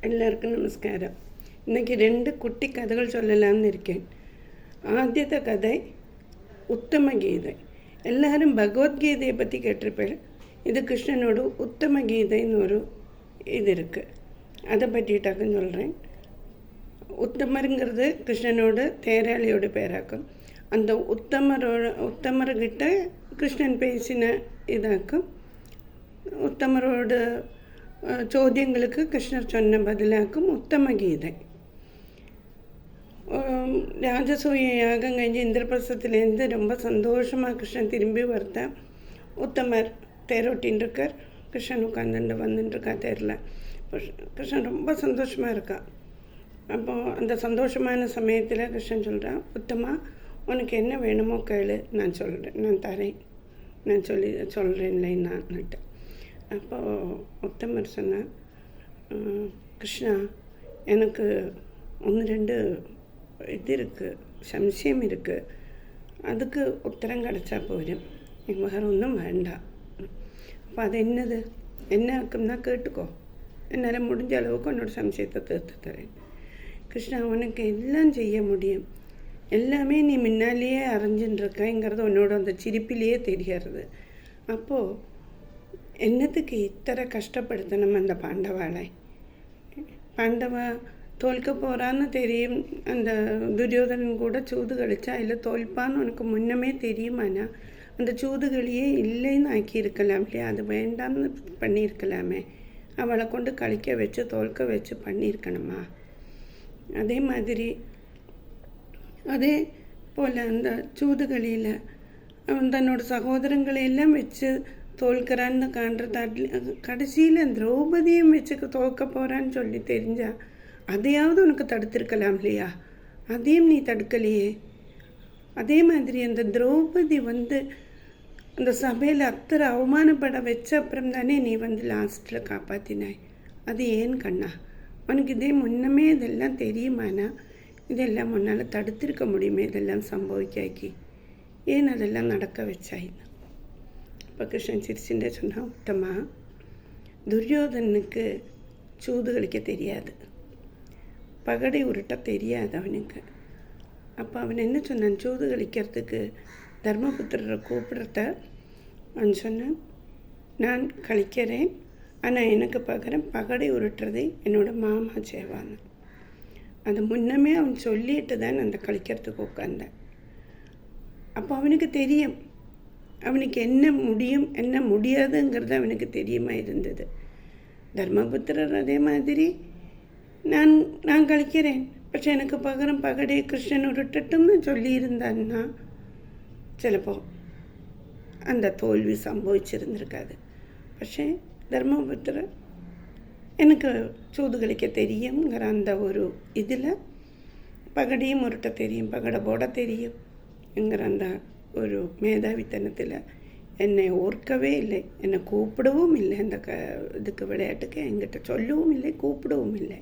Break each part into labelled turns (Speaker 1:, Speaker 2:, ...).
Speaker 1: എല്ലാവർക്കും നമസ്കാരം. ഇன்றைக்கி 2 குட்டி கதைகள் சொல்லலாம்னு இருக்கேன். ஆத்தியத்த கதை உத்தம கீதை. எல்லாரும் பகவத்கீதையை பற்றி கேட்டிருப்பேன். இது கிருஷ்ணனோட உத்தம கீதைன்னு ஒரு இது இருக்குது. அதை பற்றிட்டாக்குன்னு சொல்கிறேன். உத்தமருங்கிறது கிருஷ்ணனோட தேராளியோட பேராக்கும். அந்த உத்தமர்கிட்ட கிருஷ்ணன் பேசின இதாக்கும். உத்தமரோட ചോദ്യങ്ങൾക്ക് കൃഷ്ണർ சொன்ன பதிலாக்கும் உத்தம கீதை. ராஜசூய யாகம் கழிஞ்சு இந்திரபிரசத்துலேருந்து ரொம்ப சந்தோஷமாக கிருஷ்ணன் திரும்பி வரத உத்தமர் தேரோட்டின்னு இருக்கார். கிருஷ்ணன் உட்காந்துட்டு வந்துட்டுருக்கா தேரில். கிருஷ்ணன் ரொம்ப சந்தோஷமாக இருக்கா. அப்போது அந்த சந்தோஷமான சமயத்தில் கிருஷ்ணன் சொல்கிறான், உத்தமா உனக்கு என்ன வேணுமோ கேளு, நான் சொல்கிறேன், நான் தரேன், நான் சொல்கிறேன்ல நான்ட்டு. அப்போது உத்தமர் சொன்னார், கிருஷ்ணா எனக்கு 1-2 இது இருக்குது, சம்சயம் இருக்குது, அதுக்கு உத்தரம் கிடச்சா போதும், எனக்கு வேறு ஒன்றும் வேண்டாம். அப்போ அது என்ன ஆக்கும்னா கேட்டுக்கோ, என்னால் முடிஞ்ச அளவுக்கு உன்னோட சம்சயத்தை தீர்த்து தரேன். கிருஷ்ணா உனக்கு எல்லாம் செய்ய முடியும், எல்லாமே நீ முன்னாலேயே அறிஞ்சுட்டுருக்கங்கிறது உன்னோட அந்த சிரிப்பிலேயே தெரிகிறது. அப்போது என்னத்துக்கு இத்தனை கஷ்டப்படுத்தணும் அந்த பாண்டவா தோல்க்க போகிறான்னு தெரியும். அந்த துரியோதனன் கூட சூது கழிச்சா இல்லை தோல்ப்பான்னு உனக்கு முன்னமே தெரியுமானா அந்த சூதுகளியே இல்லைன்னு ஆக்கியிருக்கலாம் இல்லையா? அது வேண்டாம்னு பண்ணியிருக்கலாமே. அவளை கொண்டு கழிக்க வச்சு தோல்க்க வச்சு பண்ணியிருக்கணுமா? அதே போல் அந்த சூதுகளியில் அவன் தன்னோட சகோதரங்களையெல்லாம் வச்சு தோல்கிறான்னு காண்றதாட்ல கடைசியில் திரௌபதியும் வச்சு தோற்க போகிறான்னு சொல்லி தெரிஞ்சா அதையாவது உனக்கு தடுத்திருக்கலாம் இல்லையா? அதையும் நீ தடுக்கலையே. அதே மாதிரி அந்த திரௌபதி அந்த சபையில் அத்தனை அவமானப்பட வச்ச அப்புறம் தானே நீ லாஸ்ட்டில் காப்பாற்றினாய். அது ஏன் கண்ணா? உனக்கு இதே முன்னமே இதெல்லாம் தெரியுமானா இதெல்லாம் முன்னால் தடுத்திருக்க முடியுமே, இதெல்லாம் சம்பவிக்காக்கி ஏன் அதெல்லாம் நடக்க வச்சாயின்னு. இப்போ கிருஷ்ணன் சிரிச்சுட்டே சொன்னான், உத்தமா துரியோதனுக்கு சூது கழிக்க தெரியாது, பகடை உருட்ட தெரியாது அவனுக்கு. அப்போ அவன் என்ன சொன்னான், சூது கழிக்கிறதுக்கு தர்மபுத்திரரை கூப்பிடுறத அவன் சொன்னான், நான் கழிக்கிறேன், ஆனால் எனக்கு பகரம் பகடை உருட்டுறதை என்னோட மாமா செய்வாங்க. அது முன்னமே அவன் சொல்லிட்டு தான் அந்த கழிக்கிறதுக்கு உட்காந்தேன். அப்போ அவனுக்கு தெரியும் அவனுக்கு என்ன முடியும் என்ன முடியாதுங்கிறது அவனுக்கு தெரியுமா இருந்தது. தர்மபுத்திரர் அதே மாதிரி நான் கழிக்கிறேன், പക്ഷെ எனக்கு பகரம் பகடை கிருஷ்ணன் உருட்டட்டும்னு சொல்லியிருந்தான்னா சிலப்போ அந்த தோல்வி சம்பவிச்சிருந்திருக்காது. പക്ഷേ தர்மபுத்திரர் எனக்கு சூது கழிக்க தெரியுங்கிற அந்த ஒரு இதில் பகடையும் உருட்ட தெரியும், பகடை போட தெரியும்ங்கிற அந்த ஒரு மேதாவித்தனத்தில் என்னை ஓர்க்கவே இல்லை, என்னை கூப்பிடவும் இல்லை. அந்த இதுக்கு விளையாட்டுக்கு என்கிட்ட சொல்லவும் இல்லை, கூப்பிடவும் இல்லை.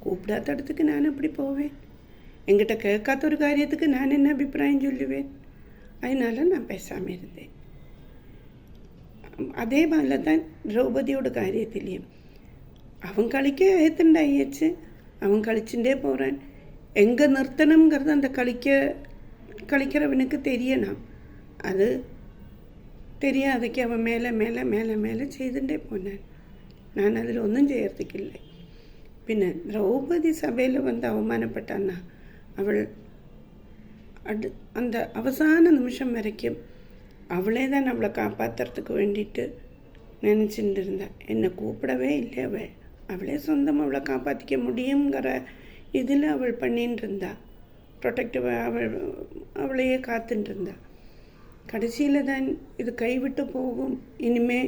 Speaker 1: கூப்பிடாத இடத்துக்கு நான் எப்படி போவேன்? என்கிட்ட கேட்காத ஒரு காரியத்துக்கு நான் என்ன அபிப்பிராயம் சொல்லுவேன்? அதனால நான் பேசாமல் இருந்தேன். அதே மாதிரி தான் திரௌபதியோட காரியத்திலையும் அவன் கழிக்க ஏத்துண்டாயிடுச்சு, அவன் கழிச்சுட்டே போகிறான். எங்கே நிறுத்தணுங்கிறது அந்த கழிக்கிறவனுக்கு தெரியணும். அது தெரியாதக்கு அவன் மேலே மேலே மேலே மேலே செய்துட்டே போனான். நான் அதில் ஒன்றும் செய்யறதுக்கு இல்லை. பின்ன திரௌபதி சபையில் அவமானப்பட்டான்னா அவள் அந்த அவசான நிமிஷம் வரைக்கும் அவளே தான் அவளை காப்பாற்றுறதுக்கு வேண்டிட்டு நினச்சிட்டு இருந்தாள். என்னை கூப்பிடவே இல்லை. அவளே சொந்தம் அவளை காப்பாற்றிக்க முடியுங்கிற இதில் அவள் பண்ணின்னு இருந்தா, ப்ரொடெக்டிவாக அவளையே காத்துட்டு இருந்தா. கடைசியில் தான் இது கைவிட்டு போகும், இனிமே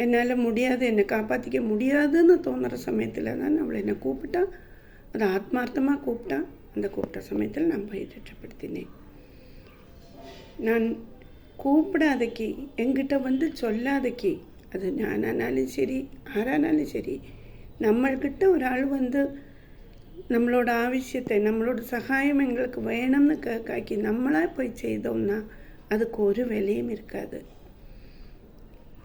Speaker 1: என்னால் முடியாது, என்னை காப்பாற்றிக்க முடியாதுன்னு தோணுற சமயத்தில் தான் அவளை என்னை கூப்பிட்டா. அதை ஆத்மார்த்தமாக கூப்பிட்டா. அந்த கூப்பிட்ட சமயத்தில் நான் போய் திட்டப்படுத்தினேன். நான் கூப்பிடாதக்கி, என்கிட்ட சொல்லாதக்கி, அது ஞானானாலும் சரி ஆரானாலும் சரி, நம்மள்கிட்ட ஒரு ஆள் நம்மளோட ஆവശ്யத்தை நம்மளோட சகாயம் எங்களுக்கு வேணும்னு கேட்காக்கி நம்மளாக போய் செய்தோம்னா அதுக்கு ஒரு விலையும் இருக்காது.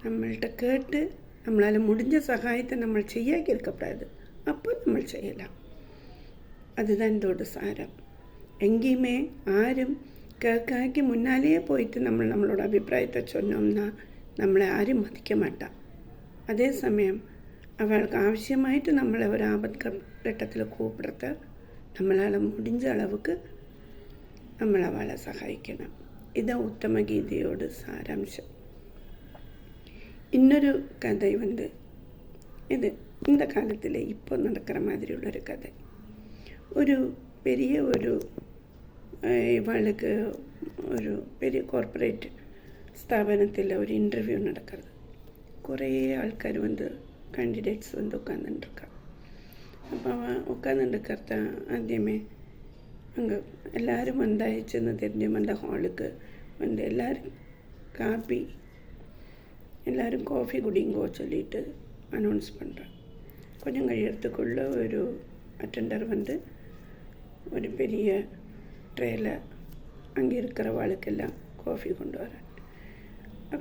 Speaker 1: நம்மள்கிட்ட கேட்டு நம்மளால் முடிஞ்ச சகாயத்தை நம்ம செய்யாக்கி இருக்கக்கூடாது. அப்போ நம்ம செய்யலாம். அதுதான் இதோட சாரம். எங்கேயுமே ஆரும் கேட்காக்கி முன்னாலேயே போயிட்டு நம்மளோட அபிப்பிராயத்தை சொன்னோம்னா நம்மளை யாரும் மதிக்க மாட்டான். அதே சமயம் அவளுக்கு அவசியமாயிட்டு நம்மளை ஒரு ஆபத்கட்டத்தில் கூப்பிடுறத நம்மளால் முடிஞ்ச அளவுக்கு நம்மளை அவளை சகாயிக்கணும். இதுதான் உத்தம கீதையோட சாராம்சம். இன்னொரு கதை இது இந்த காலத்தில் இப்போ நடக்கிற மாதிரி உள்ள ஒரு கதை. ஒரு பெரிய இவளுக்கு ஒரு பெரிய கார்ப்பரேட் ஸ்தாபனத்தில் ஒரு இன்டர்வியூ நடக்கிறது. കുറേ ആൾക്കാർ கேண்டிடேட்ஸ் உட்காந்துட்டுருக்கா. அப்போ அவன் உட்காந்துட்டுருக்கிறத ஆദ്യമേ அங்கே எல்லோரும் வந்தாயிடுச்சுன்னு தெரிஞ்சும் அந்த ஹாலுக்கு எல்லோரும் காஃபி குடிங்கோ சொல்லிட்டு அனௌன்ஸ் பண்ணுறான். கொஞ்சம் கழியறதுக்குள்ளே ஒரு அட்டெண்டர் ஒரு பெரிய ட்ரேயில் அங்கே இருக்கிறவாளுக்கெல்லாம் காஃபி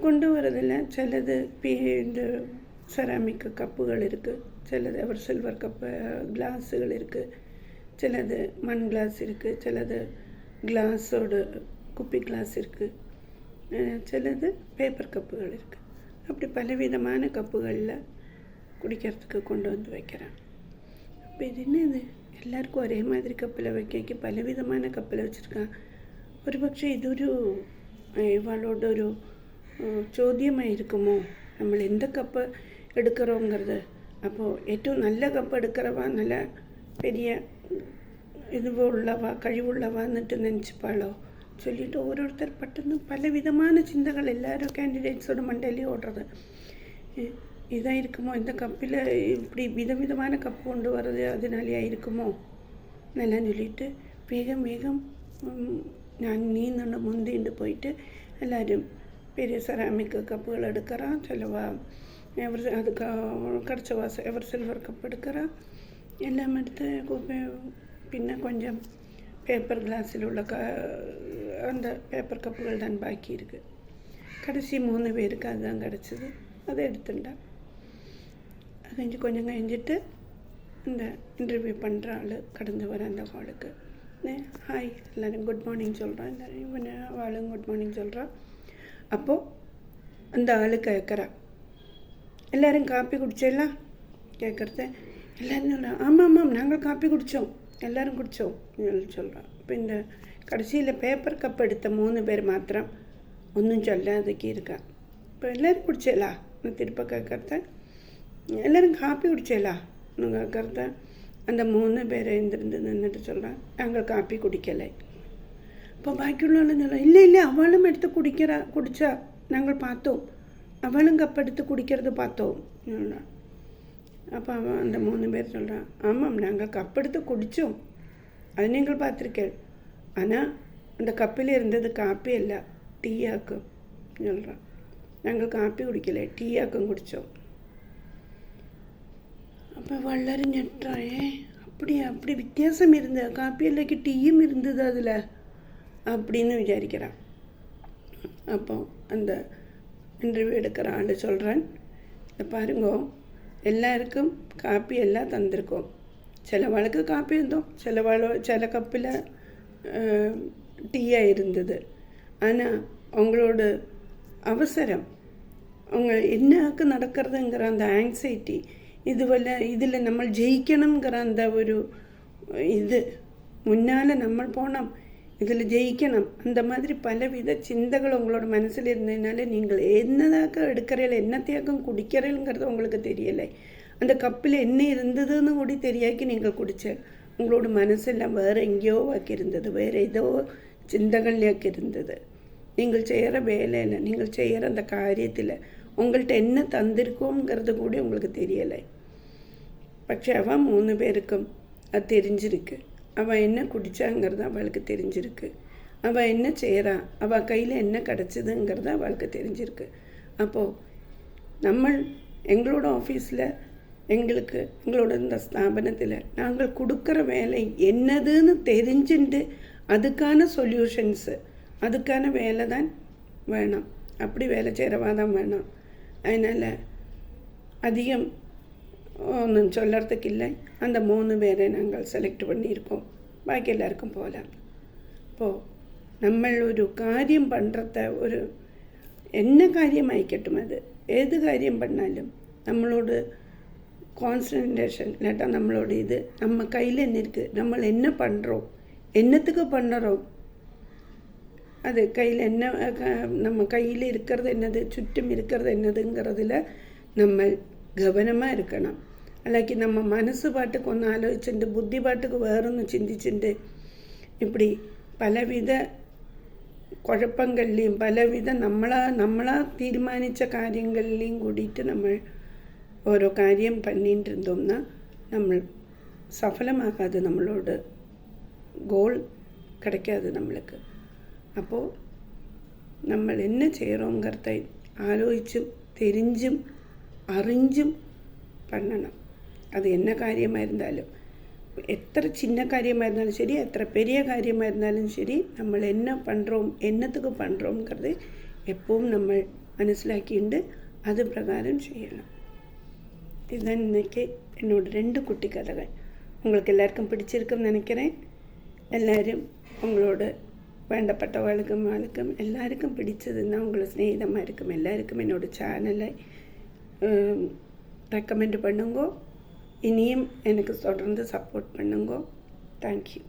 Speaker 1: கொண்டு வரதில்ல. சிலது இந்த செராமிக் கப்புகள் இருக்குது, சிலது அவர் சில்வர் கப்பு கிளாஸுகள் இருக்குது, சிலது மண் கிளாஸ் இருக்குது, சிலது கிளாஸோட குப்பி கிளாஸ் இருக்குது, சிலது பேப்பர் கப்புகள் இருக்குது. அப்படி பலவிதமான கப்புகளில் குடிக்கிறதுக்கு கொண்டு வைக்கிறேன். அப்போ இது என்னது, எல்லாருக்கும் ஒரே மாதிரி கப்பில் வைக்க பலவிதமான கப்பில் வச்சுருக்கான். ஒரு பட்சம் இது இவளோட ஒரு ചോദ്യമായി இருக்குமோ, നമ്മൾ എന്ത് കപ്പ് എടുക്കറോங்கிறது. അപ്പോൾ ഏറ്റവും നല്ല കപ്പ് എടുக்கிறவா நல்ல பெரிய இதுவுள்ளவா കഴിവുള്ളவா എന്നിട്ട് நினச்சிப்பாளோ சொல்லிட்டு ஓரோருத்தர் பட்டுன்னு பலவிதமான சிந்தகள் எல்லாரும் கேண்டிடேட்ஸோட மண்டையிலே ஓடுறது. இதாக இருக்குமோ, இந்த கப்பில் இப்படி விதவிதமான கப்பு கொண்டு வர்றது அதனாலேயா இருக்குமோ நல்லா சொல்லிட்டு வேகம் நான் நீந்து முந்திண்டு போயிட்டு எல்லாரும் பெரிய செராமிக் கப்புகள் எடுக்கிறான். சிலவா அதுக்கு கிடச்சவா எவர் சில்வர் கப் எடுக்கிறான். எல்லாம் எடுத்து பின்ன கொஞ்சம் பேப்பர் கிளாஸில் உள்ள அந்த பேப்பர் கப்புகள் தான் பாக்கி இருக்குது. கடைசி 3 பேருக்கு அதுதான் கிடச்சிது. அதை எடுத்துட்டா. அது கொஞ்சம் கழிஞ்சிட்டு இந்த இன்டர்வியூ பண்ணுற ஆள் கடந்து வர அந்த ஹாலுக்கு ஹாய் எல்லோரும் குட் மார்னிங் சொல்கிறான். எல்லோரும் அவளும் குட் மார்னிங் சொல்கிறான். அப்போது அந்த ஆள் கேட்குறா, எல்லோரும் காப்பி குடிச்சிடலாம் கேட்குறத. எல்லோரும் சொல்கிறான், ஆமாம் நாங்கள் காப்பி குடித்தோம், எல்லோரும் குடித்தோம் சொல்கிறான். இப்போ இந்த கடைசியில் பேப்பர் கப் எடுத்த 3 பேர் மாத்திரம் ஒன்றும் சொல்லாதக்கு இருக்கா. இப்போ எல்லோரும் குடிச்சிடலாம் திருப்ப கேட்குறத. எல்லோரும் காப்பி குடிச்சிடலாம் கேட்குறத. அந்த 3 பேரை எழுந்திருந்து நின்றுட்டு சொல்கிறான், நாங்கள் காப்பி குடிக்கலை. இப்போ பாக்கியுள்ளவளும் சொல்லலாம், இல்லை அவளும் எடுத்து குடித்தா நாங்கள் பார்த்தோம், அவளும் கப் எடுத்து குடிக்கிறது பார்த்தோம். அப்போ அவன் அந்த 3 பேர் சொல்கிறான், ஆமாம் நாங்கள் கப் எடுத்து குடித்தோம், அது நீங்கள் பார்த்துருக்கேன், ஆனால் அந்த கப்பில் இருந்தது காப்பி இல்லை, டீயாக்கும் சொல்கிறான். நாங்கள் காப்பி குடிக்கலை, டீயாக்கும் குடித்தோம். அப்போ வள்ளரும் ñെട്ടാன், அப்படி வித்தியாசம் இருந்தது, காப்பி இல்லைக்கு டீயும் இருந்தது அதில் அப்படின்னு விசாரிக்கிறான். அப்போ அந்த இன்டர்வியூ எடுக்கிற ஆள் சொல்கிறான், பாருங்கோ எல்லாருக்கும் காப்பி எல்லாம் தந்திருக்கோம், சிலவாளுக்கு காப்பி இருந்தோம், சில கப்பில் டீயாக இருந்தது. ஆனால் அவங்களோட அவசரம், அவங்க என்னக்கு நடக்கிறதுங்கிற அந்த ஆங்ஸைட்டி, இதில் நம்ம ஜெயிக்கணுங்கிற அந்த ஒரு முன்னால் நம்ம போனோம், இதில் ஜெயிக்கணும், அந்த மாதிரி பலவித சிந்தைகள் உங்களோட மனசில் இருந்ததுனால நீங்கள் என்னதாக எடுக்கிறீர்கள், என்னத்தையாக்கும் குடிக்கிறீங்கிறது உங்களுக்கு தெரியலை. அந்த கப்பில் என்ன இருந்ததுன்னு கூட தெரியாக்கி நீங்கள் குடிச்ச, உங்களோட மனசெல்லாம் வேறு எங்கேயோ ஆக்கி இருந்தது, வேறு ஏதோ சிந்தைகள்லையாக்கி இருந்தது. நீங்கள் செய்கிற வேலையில், நீங்கள் செய்கிற அந்த காரியத்தில் உங்கள்கிட்ட என்ன தந்திருக்கோங்கிறது கூட உங்களுக்கு தெரியலை. പക്ഷെ அவன் 3 பேருக்கும் அது தெரிஞ்சிருக்கு. அவள் என்ன குடித்தாங்கிறது அவளுக்கு தெரிஞ்சிருக்கு. அவள் என்ன செய்கிறான், அவள் கையில் என்ன கிடச்சிதுங்கிறது அவளுக்கு தெரிஞ்சிருக்கு. அப்போது எங்களோட ஆஃபீஸில் எங்களோட இந்த ஸ்தாபனத்தில் நாங்கள் கொடுக்குற வேலை என்னதுன்னு தெரிஞ்சுட்டு அதுக்கான சொல்யூஷன்ஸு, அதுக்கான வேலை தான் வேணும். அப்படி வேலை செய்கிறவா தான் வேணும். அதனால் அதிகம் ஒன்றும் சொல்லறதுக்கு இல்லை. அந்த 3 பேரை நாங்கள் செலக்ட் பண்ணியிருக்கோம். பாக்கி எல்லாருக்கும் போகலாம். இப்போது നമ്മൾ ഒരു കാര്യം பண்ணுறத ഒരു என்ன காரியம் ஆயிக்கட்டும், அது ஏது காரியம் பண்ணாலும் நம்மளோட கான்சன்ட்ரேஷன் இல்லாட்டா நம்மளோட இது நம்ம கையில் என்ன இருக்குது, நம்ம என்ன பண்ணுறோம், என்னத்துக்கு பண்ணுறோம், அது கையில் என்ன நம்ம கையில் இருக்கிறது என்னது, சுற்றும் இருக்கிறது என்னதுங்கிறதுல நம்ம கவனமாக இருக்கணும். അല്ലെങ്കിൽ நம்ம மனசு பாட்டுக்கு ஒன்று ஆலோசிச்சுட்டு புத்தி பாட்டுக்கு வேறொன்று சிந்திச்சுட்டு இப்படி பலவித കുഴപ്പങ്ങളിലെയും പലവിധ നമ്മളാ തീരുമാനിച്ച കാര്യങ്ങളിലെയും കൂടിയിട്ട് നമ്മൾ ഓരോ കാര്യം பண்ணிட்டுருந்தோம்னா നമ്മൾ സഫലമാകാതെ നമ്മളോട് ഗോൾ கிடைக்காது நம்மளுக்கு. അപ്പോൾ നമ്മൾ என்ன செய்கிறோங்கிறத ஆலோசிச்சும் தெரிஞ்சும் அறிஞ்சுം பண்ணணும். அது என்ன காரியமாக இருந்தாலும், எത്ര சின்ன காரியமாக இருந்தாலும் சரி, எത്ര பெரிய காரியமாக இருந்தாலும் சரி, நம்ம என்ன பண்ணுறோம், என்னத்துக்கு பண்ணுறோங்கிறது எப்பவும் நம்ம മനസ്സിലാക്കിയിട്ട് അത് പ്രകാരം ചെയ്യണം. இதுதான் இன்றைக்கி என்னோட 2 குட்டி கதைகள். உங்களுக்கு எல்லாருக்கும் பிடிச்சிருக்குன்னு நினைக்கிறேன். எல்லோரும் உங்களோட வேண்டப்பட்டவர்களுக்கும் எல்லாருக்கும் பிடிச்சதுன்னா உங்களை ஸ்நேகிதமாக இருக்கும் எல்லாருக்கும் என்னோட சேனலை ரெக்கமெண்ட் பண்ணுங்க. இனியும் எனக்கு தொடர்ந்து சப்போர்ட் பண்ணுங்க. தேங்க்யூ.